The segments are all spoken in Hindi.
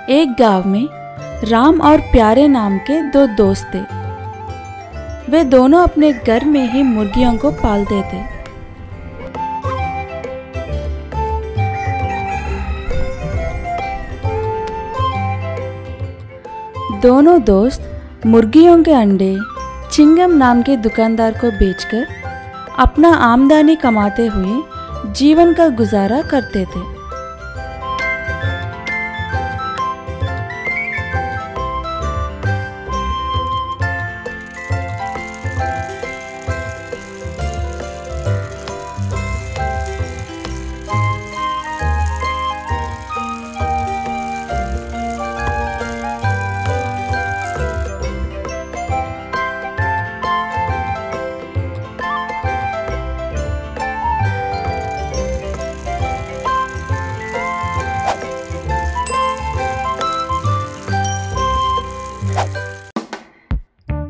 एक गांव में राम और प्यारे नाम के दो दोस्त थे। वे दोनों अपने घर में ही मुर्गियों को पालते थे। दोनों दोस्त मुर्गियों के अंडे चिंगम नाम के दुकानदार को बेचकर अपना आमदनी कमाते हुए जीवन का गुजारा करते थे।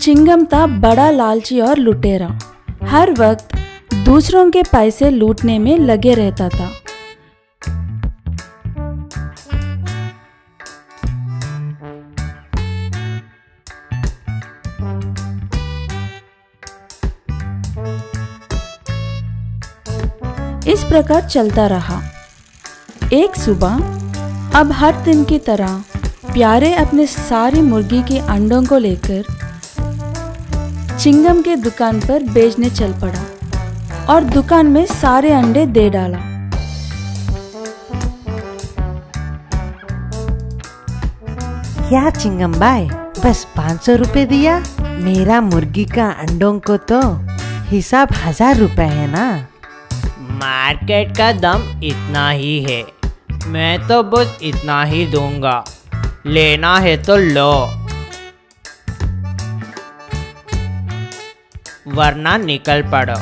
चिंगम था बड़ा लालची और लुटेरा। हर वक्त दूसरों के पैसे लूटने में लगे रहता था। इस प्रकार चलता रहा। एक सुबह अब हर दिन की तरह प्यारे अपने सारी मुर्गी के अंडों को लेकर चिंगम के दुकान पर बेचने चल पड़ा और दुकान में सारे अंडे दे डाला। क्या चिंगम भाई, बस 500 रुपए दिया? मेरा मुर्गी का अंडों को तो हिसाब 1000 रुपए है ना। मार्केट का दाम इतना ही है, मैं तो बस इतना ही दूंगा, लेना है तो लो, वरना निकल पड़ो,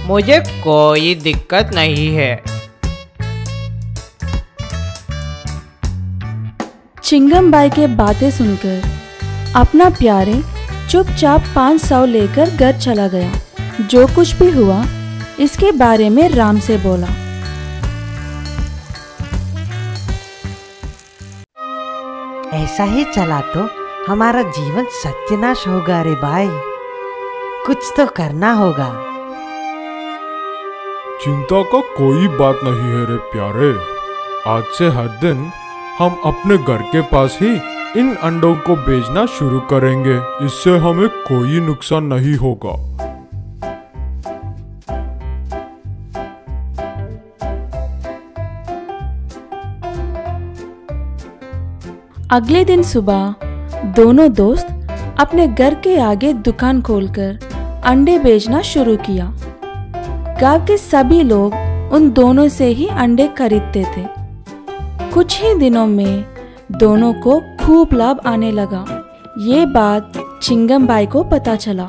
मुझे कोई दिक्कत नहीं है। चिंगम बाई के बातें सुनकर अपना प्यारे चुपचाप 500 लेकर घर चला गया। जो कुछ भी हुआ इसके बारे में राम से बोला। ऐसा ही चला तो हमारा जीवन सत्यानाश होगा रे भाई, कुछ तो करना होगा। चिंता का कोई बात नहीं है रे प्यारे, आज से हर दिन हम अपने घर के पास ही इन अंडों को बेचना शुरू करेंगे, इससे हमें कोई नुकसान नहीं होगा। अगले दिन सुबह दोनों दोस्त अपने घर के आगे दुकान खोलकर अंडे बेचना शुरू किया। गांव के सभी लोग उन दोनों से ही अंडे खरीदते थे। कुछ ही दिनों में दोनों को खूब लाभ आने लगा। ये बात चिंगम बाई को पता चला।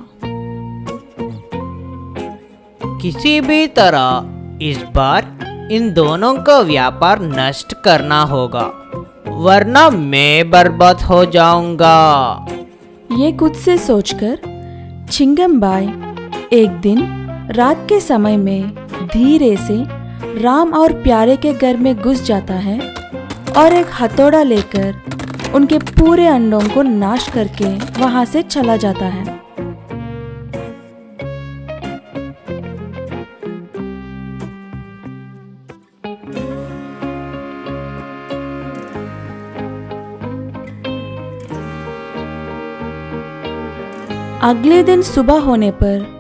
किसी भी तरह इस बार इन दोनों का व्यापार नष्ट करना होगा, वरना मैं बर्बाद हो जाऊंगा। ये खुद से सोचकर चिंगम बाई एक दिन रात के समय में धीरे से राम और प्यारे के घर में घुस जाता है और एक हथौड़ा लेकर उनके पूरे अंडों को नाश करके वहां से चला जाता है। अगले दिन सुबह होने पर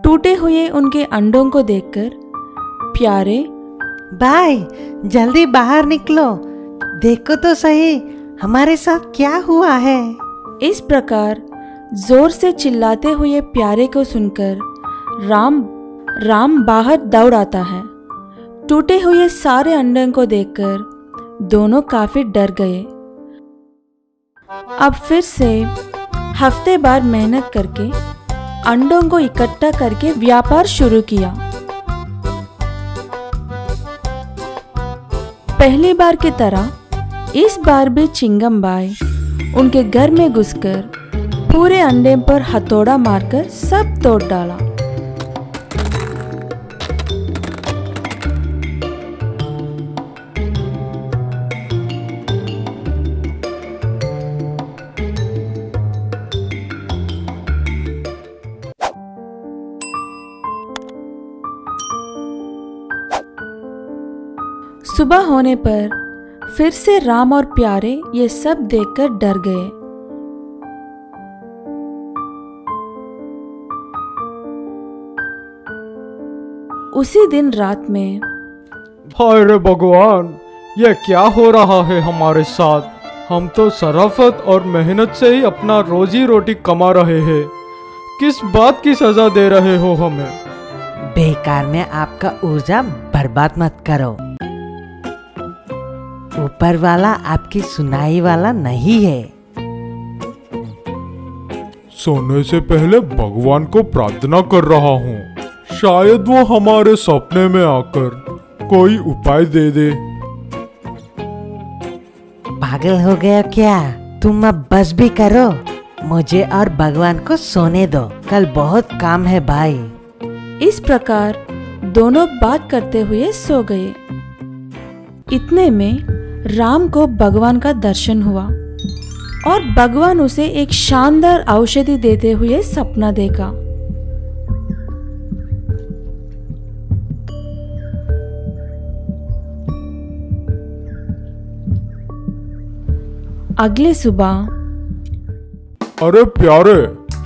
टूटे हुए उनके अंडों को देखकर प्यारे, भाई जल्दी बाहर निकलो, देखो तो सही हमारे साथ क्या हुआ है। इस प्रकार जोर से चिल्लाते हुए प्यारे को सुनकर राम बाहर दौड़ आता है। टूटे हुए सारे अंडों को देखकर दोनों काफी डर गए। अब फिर से हफ्ते भर मेहनत करके अंडों को इकट्ठा करके व्यापार शुरू किया। पहली बार की तरह इस बार भी चिंगम बाई उनके घर में घुसकर पूरे अंडे पर हथौड़ा मारकर सब तोड़ डाला। सुबह होने पर फिर से राम और प्यारे ये सब देखकर डर गए। उसी दिन रात में, हाय रे भगवान, ये क्या हो रहा है हमारे साथ? हम तो शराफत और मेहनत से ही अपना रोजी रोटी कमा रहे हैं। किस बात की सजा दे रहे हो हमें? बेकार में आपका ऊर्जा बर्बाद मत करो। ऊपर वाला आपकी सुनाई वाला नहीं है। सोने से पहले भगवान को प्रार्थना कर रहा हूँ, शायद वो हमारे सपने में आकर कोई उपाय दे दे। पागल हो गया क्या? तुम अब बस भी करो, मुझे और भगवान को सोने दो, कल बहुत काम है भाई। इस प्रकार दोनों बात करते हुए सो गए। इतने में राम को भगवान का दर्शन हुआ और भगवान उसे एक शानदार औषधि देते हुए सपना देखा। अगले सुबह, अरे प्यारे,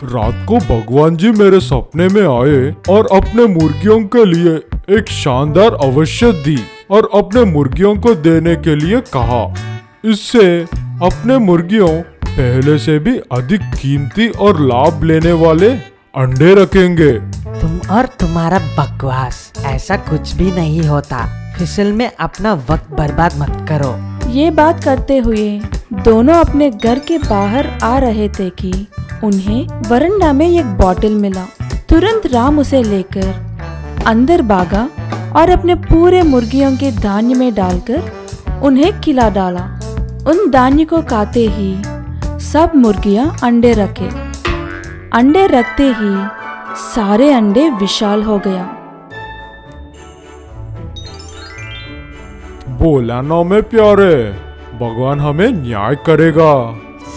रात को भगवान जी मेरे सपने में आए और अपने मुर्गियों के लिए एक शानदार औषधि दी और अपने मुर्गियों को देने के लिए कहा। इससे अपने मुर्गियों पहले से भी अधिक कीमती और लाभ लेने वाले अंडे रखेंगे। तुम और तुम्हारा बकवास, ऐसा कुछ भी नहीं होता। फिसल में अपना वक्त बर्बाद मत करो। ये बात करते हुए दोनों अपने घर के बाहर आ रहे थे कि उन्हें वरांडा में एक बॉटल मिला। तुरंत राम उसे लेकर अंदर भागा और अपने पूरे मुर्गियों के धान्य में डालकर उन्हें खिला डाला। उन धान्य को खाते ही सब मुर्गियां अंडे रखे। अंडे रखते ही सारे अंडे विशाल हो गया। बोला ना मैं प्यारे, भगवान हमें न्याय करेगा।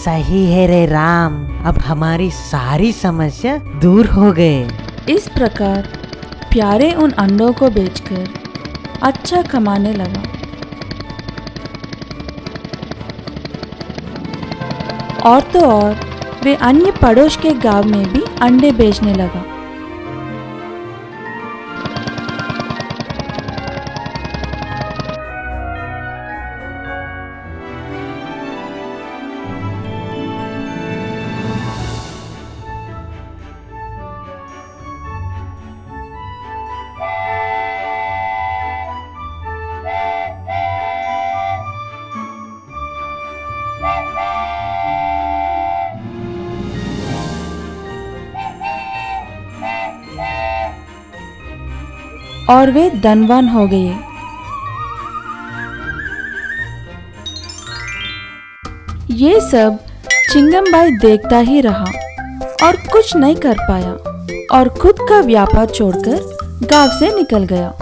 सही है रे राम, अब हमारी सारी समस्या दूर हो गए। इस प्रकार प्यारे उन अंडों को बेचकर अच्छा कमाने लगा। और तो और वे अन्य पड़ोस के गांव में भी अंडे बेचने लगा। और वे धनवान हो गए। ये सब चिंगम भाई देखता ही रहा और कुछ नहीं कर पाया और खुद का व्यापार छोड़कर गांव से निकल गया।